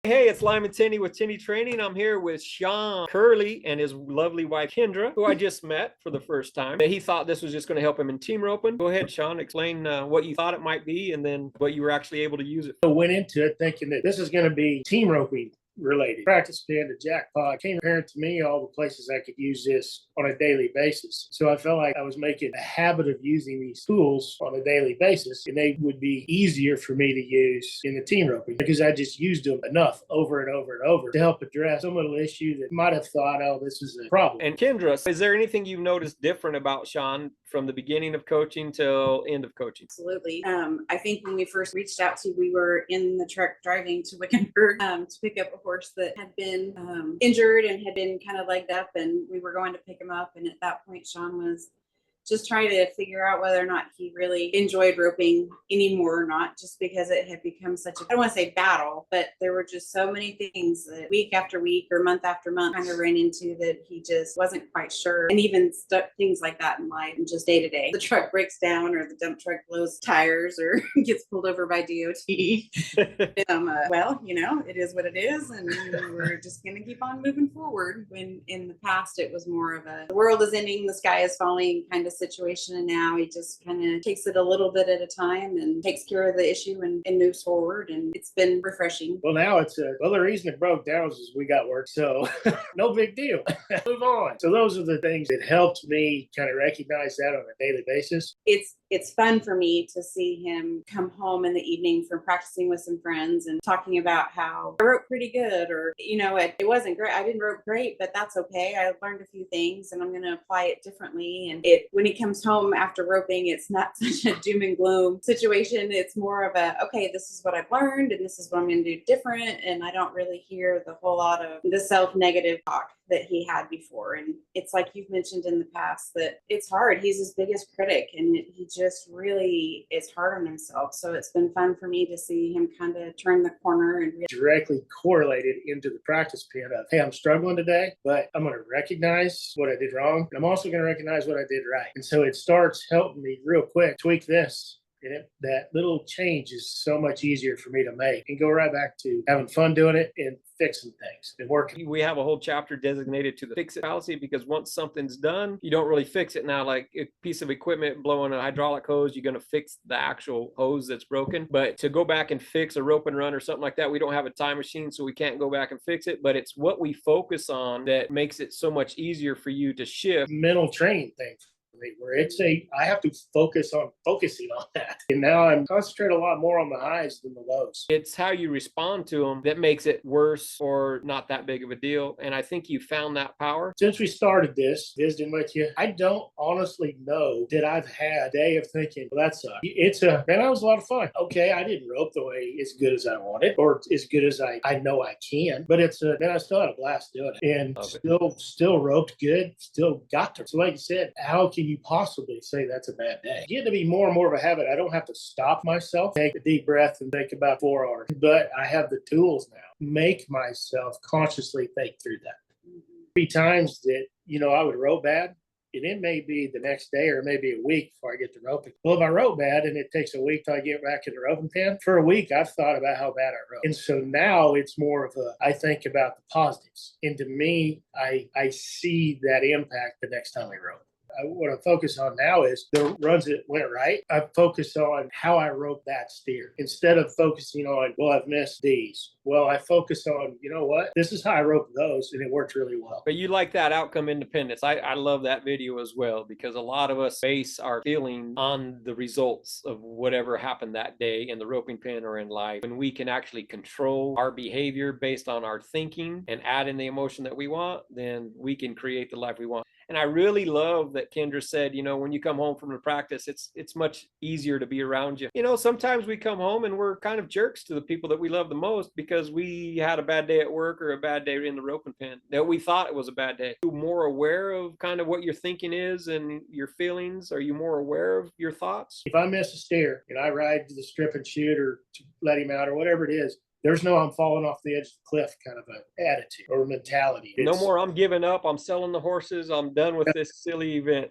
Hey, it's Lyman Tenney with Tenney Training. I'm here with Sean Kerley and his lovely wife, Kendra, who I just met for the first time. He thought this was just going to help him in team roping. Go ahead, Sean, explain what you thought it might be and then what you were actually able to use it I for. went into it thinking that this is going to be team roping related. Practice pin to jackpot came apparent to me all the places I could use this on a daily basis. So I felt like I was making a habit of using these tools on a daily basis, and they would be easier for me to use in the team roping because I just used them enough over and over and over to help address some little issue that might have thought, oh, this is a problem. And Kendra, is there anything you've noticed different about Sean from the beginning of coaching till end of coaching? Absolutely. I think when we first reached out to you, we were in the truck driving to Wickenburg to pick up a horse that had been injured and had been kind of legged up, and we were going to pick him up. And at that point, Sean was just trying to figure out whether or not he really enjoyed roping anymore or not, just because it had become such a, I don't want to say battle, but there were just so many things that week after week or month after month kind of ran into that he just wasn't quite sure. And even things like that in life and just day to day. The truck breaks down or the dump truck blows tires or gets pulled over by DOT. Well, it is what it is. And we're just going to keep on moving forward. When in the past, it was more of the world is ending, the sky is falling kind of situation, and now he just kind of takes it a little bit at a time and takes care of the issue and moves forward, and it's been refreshing. Well, now it's the reason it broke down is we got work, so no big deal. Move on. So those are the things that helped me kind of recognize that on a daily basis. It's fun for me to see him come home in the evening from practicing with some friends and talking about how I wrote pretty good, or it wasn't great. I didn't rope great, but that's okay. I learned a few things and I'm going to apply it differently. And when he comes home after roping, it's not such a doom and gloom situation. It's more of okay, this is what I've learned and this is what I'm going to do different. And I don't really hear the whole lot of the self-negative talk that he had before. And it's like you've mentioned in the past that it's hard. He's his biggest critic, and he just really is hard on himself. So it's been fun for me to see him kind of turn the corner and directly correlated into the practice pin of, hey, I'm struggling today, but I'm going to recognize what I did wrong. And I'm also going to recognize what I did right. And so it starts helping me real quick tweak this. And that little change is so much easier for me to make and go right back to having fun doing it and fixing things and working. We have a whole chapter designated to the fix it fallacy, because once something's done, you don't really fix it. Now, like a piece of equipment blowing a hydraulic hose, you're going to fix the actual hose that's broken. But to go back and fix a rope and run or something like that, we don't have a time machine, so we can't go back and fix it. But it's what we focus on that makes it so much easier for you to shift. Mental training thing. Where I have to focus on focusing on that. And now I'm concentrating a lot more on the highs than the lows. It's how you respond to them that makes it worse or not that big of a deal. And I think you found that power. Since we started this, visiting with you, I don't honestly know that I've had a day of thinking, well, that sucked. That was a lot of fun. Okay, I didn't rope the way as good as I wanted or as good as I know I can, but I still had a blast doing it and still roped good, still got to. So like you said, how can you possibly say that's a bad day? Getting to be more and more of a habit. I don't have to stop myself, take a deep breath and think about 4 hours, but I have the tools now. Make myself consciously think through that. Be times that, I would rope bad, and it may be the next day or maybe a week before I get to roping. Well, if I rope bad and it takes a week till I get back in the roping pen, for a week I've thought about how bad I rope. And so now it's more of I think about the positives. And to me, I see that impact the next time I rope. What I focus on now is the runs that went right. I focus on how I rope that steer instead of focusing on, well, I've missed these. Well, I focus on, you know what? This is how I rope those, and it worked really well. But you like that outcome independence. I love that video as well, because a lot of us base our feeling on the results of whatever happened that day in the roping pen or in life. When we can actually control our behavior based on our thinking and add in the emotion that we want, then we can create the life we want. And I really love that Kendra said, when you come home from the practice, it's much easier to be around you. Sometimes we come home and we're kind of jerks to the people that we love the most because we had a bad day at work or a bad day in the roping pen that we thought it was a bad day. Are you more aware of kind of what your thinking is and your feelings? Are you more aware of your thoughts? If I miss a steer and I ride to the strip and shoot or to let him out or whatever it is, There's no I'm falling off the edge of the cliff kind of an attitude or mentality. No more, I'm giving up, I'm selling the horses, I'm done with this silly event.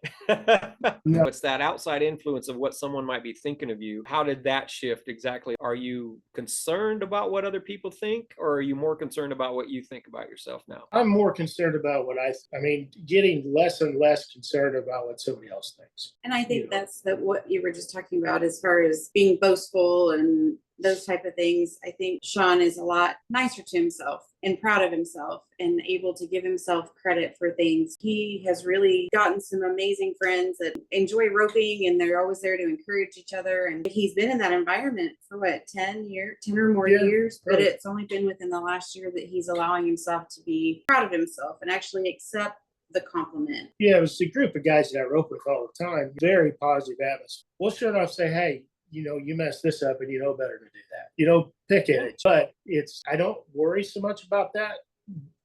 No. It's that outside influence of what someone might be thinking of you. How did that shift exactly? Are you concerned about what other people think, or are you more concerned about what you think about yourself now? I'm more concerned about what I mean, getting less and less concerned about what somebody else thinks. And I think that's what you were just talking about as far as being boastful and those type of things. I think Sean is a lot nicer to himself and proud of himself and able to give himself credit for things. He has really gotten some amazing friends that enjoy roping, and they're always there to encourage each other. And he's been in that environment for 10 or more years, but it's only been within the last year that he's allowing himself to be proud of himself and actually accept the compliment. Yeah, it was a group of guys that I rope with all the time. Very positive atmosphere. We'll shut off, say, hey, you messed this up and you know better to do that. Pick at it. But I don't worry so much about that.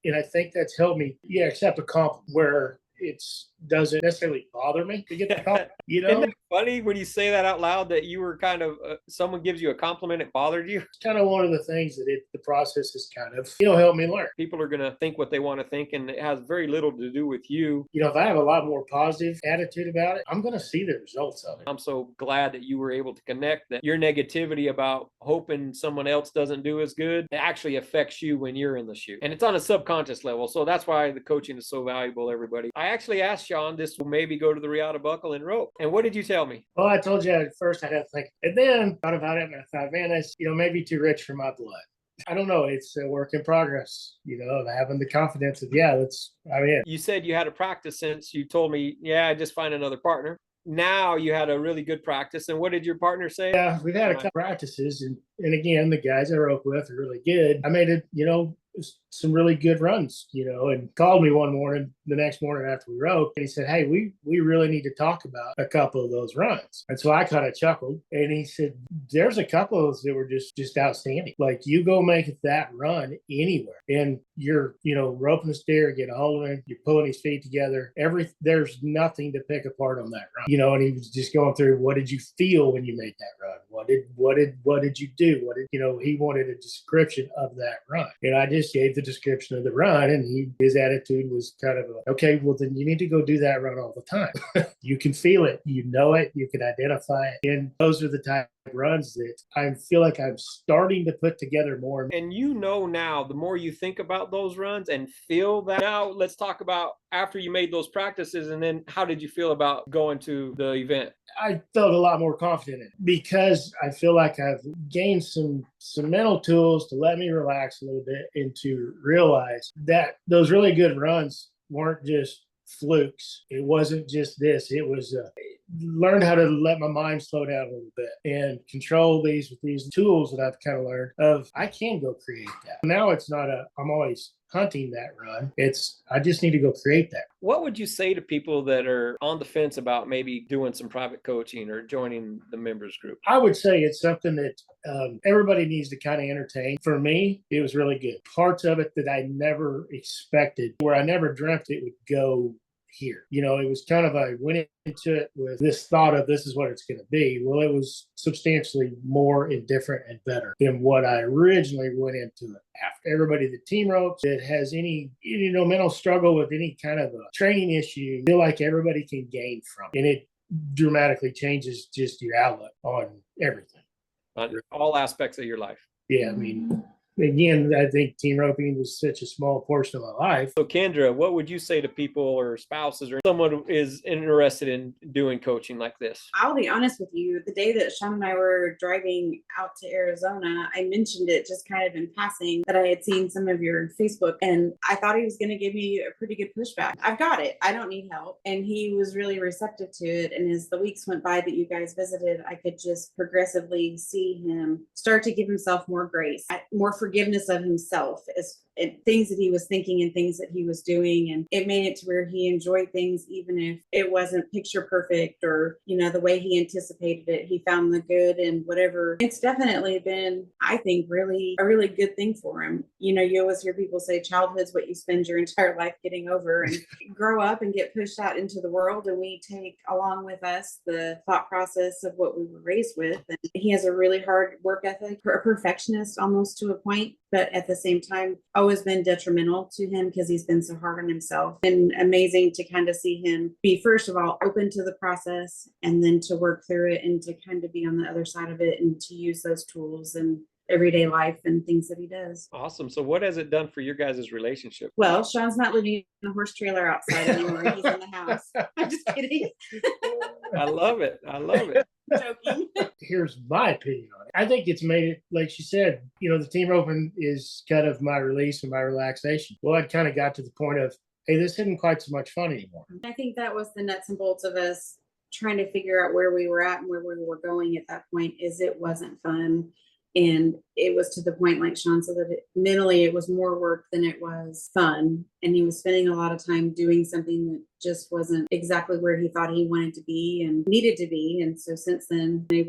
And I think that's helped me, accept a compliment where it doesn't necessarily bother me to get the compliment. Isn't it funny when you say that out loud that you were kind of, someone gives you a compliment, it bothered you? It's kind of one of the things that the process has kind of, helped me learn. People are going to think what they want to think, and it has very little to do with you. If I have a lot more positive attitude about it, I'm going to see the results of it. I'm so glad that you were able to connect that your negativity about hoping someone else doesn't do as good, it actually affects you when you're in the shoe. And it's on a subconscious level. So that's why the coaching is so valuable, everybody. I actually asked Sean this will maybe go to the Riata buckle and rope. And what did you tell me? Well, I told you at first I'd have to think. And then thought about it and I thought, man, that's, maybe too rich for my blood. I don't know. It's a work in progress, having the confidence of, I'm in. You said you had a practice since you told me, I just find another partner. Now you had a really good practice. And what did your partner say? Yeah, we've had a couple practices. And again, the guys I rope with are really good. I made it, some really good runs, and called me the next morning after we roped. And he said, hey, we really need to talk about a couple of those runs. And so I kind of chuckled. And he said, there's a couple of those that were just outstanding. Like, you go make that run anywhere. And you're, roping the steer, get a hold of him, you're pulling his feet together. There's nothing to pick apart on that run. And he was just going through, what did you feel when you made that run? What did you do? He wanted a description of that run. And I just gave the description of the run, and his attitude was kind of okay, well then you need to go do that run all the time. You can feel it, you can identify it. And those are the type of runs that I feel like I'm starting to put together more. And now, the more you think about those runs and feel that. Now let's talk about after you made those practices, and then how did you feel about going to the event? I felt a lot more confident in it because I feel like I've gained some mental tools to let me relax a little bit and to realize that those really good runs weren't just flukes. It wasn't just this. It was learned how to let my mind slow down a little bit and control these with these tools that I've kind of learned of I can go create that. Now it's not I'm always hunting that run. I just need to go create that. What would you say to people that are on the fence about maybe doing some private coaching or joining the members group? I would say it's something that everybody needs to kind of entertain. For me, it was really good. Parts of it that I never expected, where I never dreamt it would go here. It was kind of, I went into it with this thought of this is what it's going to be. Well, it was substantially more and different and better than what I originally went into it. After everybody that team ropes that has any mental struggle with any kind of a training issue, I feel like everybody can gain from it. And it dramatically changes just your outlook on everything. On all aspects of your life. Yeah, I mean, again, I think team roping was such a small portion of my life. So Kendra, what would you say to people or spouses or someone who is interested in doing coaching like this? I'll be honest with you. The day that Sean and I were driving out to Arizona, I mentioned it just kind of in passing that I had seen some of your Facebook, and I thought he was going to give me a pretty good pushback. I've got it. I don't need help. And he was really receptive to it. And as the weeks went by that you guys visited, I could just progressively see him start to give himself more grace, more forgiveness of himself as things that he was thinking and things that he was doing. And it made it to where he enjoyed things, even if it wasn't picture perfect or, the way he anticipated it. He found the good in whatever. It's definitely been, I think, really a really good thing for him. You always hear people say childhood's what you spend your entire life getting over, and grow up and get pushed out into the world. And we take along with us the thought process of what we were raised with. And he has a really hard work ethic, a perfectionist almost to a point. point, but at the same time, always been detrimental to him because he's been so hard on himself. And amazing to kind of see him be, first of all, open to the process and then to work through it and to kind of be on the other side of it and to use those tools and everyday life and things that he does. Awesome. So what has it done for your guys' relationship? Well, Sean's not living in a horse trailer outside anymore. He's in the house. I'm just kidding. I love it. I love it. Joking. Here's my opinion on it. I think it's made it, like she said, the team roping is kind of my release and my relaxation. Well, I kind of got to the point of, hey, this isn't quite so much fun anymore. I think that was the nuts and bolts of us trying to figure out where we were at and where we were going at that point, is it wasn't fun. And it was to the point, like Sean said, that mentally it was more work than it was fun. And he was spending a lot of time doing something that just wasn't exactly where he thought he wanted to be and needed to be. And so since then, he's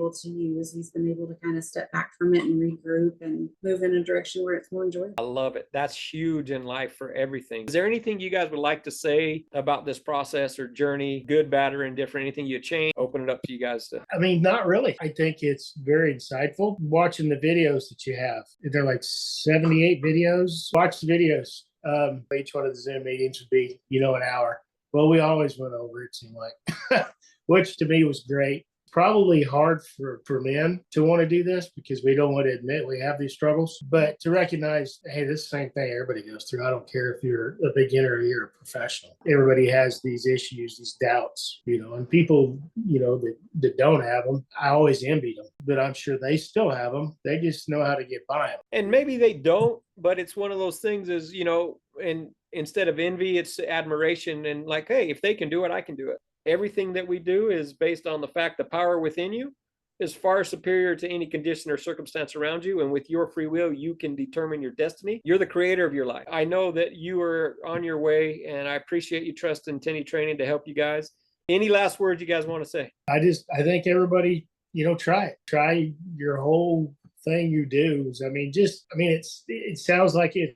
been able to kind of step back from it and regroup and move in a direction where it's more enjoyable. I love it. That's huge in life for everything. Is there anything you guys would like to say about this process or journey, good, bad, or indifferent? Anything you change? Open it up to you guys to. I mean, not really. I think it's very insightful. Watching the videos that you have, they're like 78 videos. Watch the videos. Each one of the Zoom meetings would be, an hour. Well, we always went over, it seemed like, which to me was great. Probably hard for men to want to do this because we don't want to admit we have these struggles, but to recognize, hey, this is the same thing everybody goes through. I don't care if you're a beginner or you're a professional. Everybody has these issues, these doubts, and people, that don't have them, I always envy them, but I'm sure they still have them. They just know how to get by them. And maybe they don't, but it's one of those things is, and instead of envy, it's admiration and like, hey, if they can do it, I can do it. Everything that we do is based on the fact the power within you is far superior to any condition or circumstance around you. And with your free will, you can determine your destiny. You're the creator of your life. I know that you are on your way, and I appreciate you trusting Tenney Training to help you guys. Any last words you guys want to say? I think everybody, try it. Try your whole thing you do. It sounds like it's,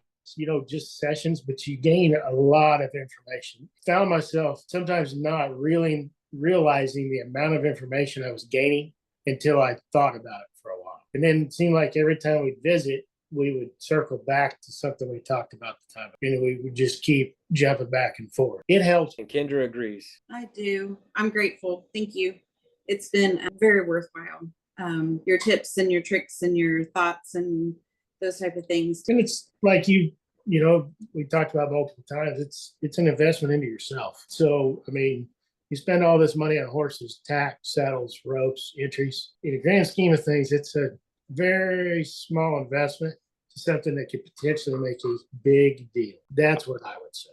just sessions, but you gain a lot of information. Found myself sometimes not really realizing the amount of information I was gaining until I thought about it for a while. And then it seemed like every time we'd visit, we would circle back to something we talked about at the time. We would just keep jumping back and forth. It helps. And Kendra agrees. I do. I'm grateful. Thank you. It's been very worthwhile. Your tips and your tricks and your thoughts and those type of things. And it's like we talked about multiple times, it's an investment into yourself. So, you spend all this money on horses, tack, saddles, ropes, entries. In the grand scheme of things, it's a very small investment to something that could potentially make a big deal. That's what I would say.